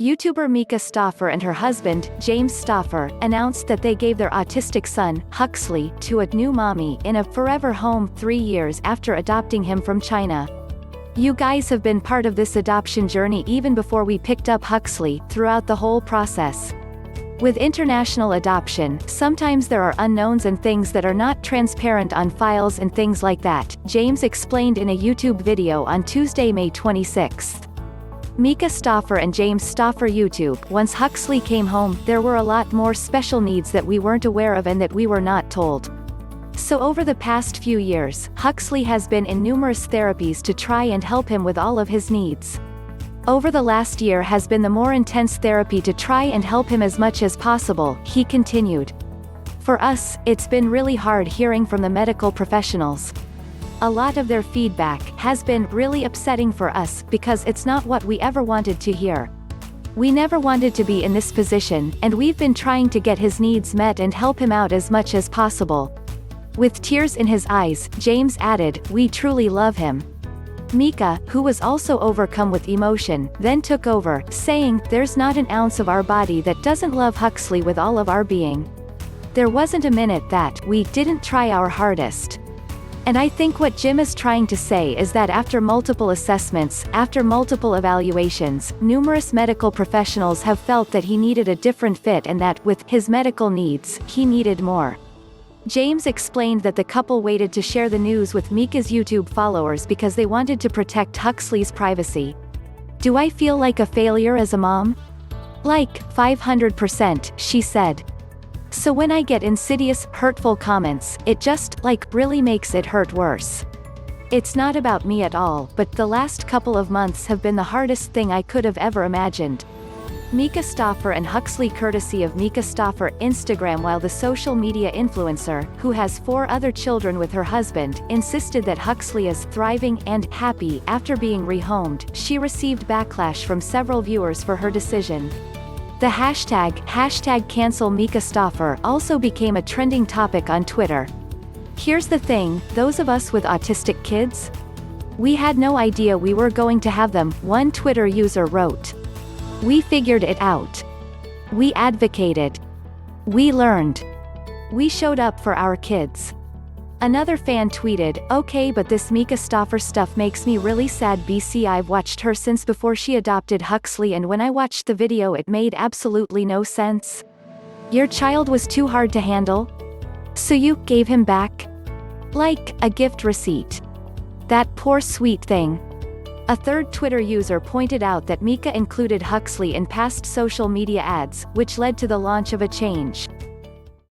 YouTuber Myka Stauffer and her husband, James Stauffer, announced that they gave their autistic son, Huxley, to a new mommy in a forever home 3 years after adopting him from China. You guys have been part of this adoption journey even before we picked up Huxley, throughout the whole process. With international adoption, sometimes there are unknowns and things that are not transparent on files and things like that, James explained in a YouTube video on Tuesday, May 26. Myka Stauffer and James Stauffer YouTube. Once Huxley came home, there were a lot more special needs that we weren't aware of and that we were not told. So over the past few years, Huxley has been in numerous therapies to try and help him with all of his needs. Over the last year has been the more intense therapy to try and help him as much as possible, he continued. For us, it's been really hard hearing from the medical professionals. A lot of their feedback has been really upsetting for us because it's not what we ever wanted to hear. We never wanted to be in this position, and we've been trying to get his needs met and help him out as much as possible. With tears in his eyes, James added, "We truly love him." Myka, who was also overcome with emotion, then took over, saying, "There's not an ounce of our body that doesn't love Huxley with all of our being. There wasn't a minute that we didn't try our hardest." And I think what Jim is trying to say is that after multiple assessments, after multiple evaluations, numerous medical professionals have felt that he needed a different fit and that, with his medical needs, he needed more. James explained that the couple waited to share the news with Myka's YouTube followers because they wanted to protect Huxley's privacy. "Do I feel like a failure as a mom? Like, 500%, she said. So when I get insidious, hurtful comments, it just, really makes it hurt worse. It's not about me at all, but the last couple of months have been the hardest thing I could have ever imagined." Myka Stauffer and Huxley. Courtesy of Myka Stauffer Instagram. While the social media influencer, who has 4 other children with her husband, insisted that Huxley is thriving and happy after being rehomed, she received backlash from several viewers for her decision. The hashtag cancel Myka Stauffer also became a trending topic on Twitter. Here's the thing, those of us with autistic kids? We had no idea we were going to have them, one Twitter user wrote. We figured it out. We advocated. We learned. We showed up for our kids. Another fan tweeted, "Okay, but this Myka Stauffer stuff makes me really sad. BC, I've watched her since before she adopted Huxley, and when I watched the video it made absolutely no sense. Your child was too hard to handle? So you gave him back? Like a gift receipt. That poor sweet thing." A third Twitter user pointed out that Myka included Huxley in past social media ads, which led to the launch of a change.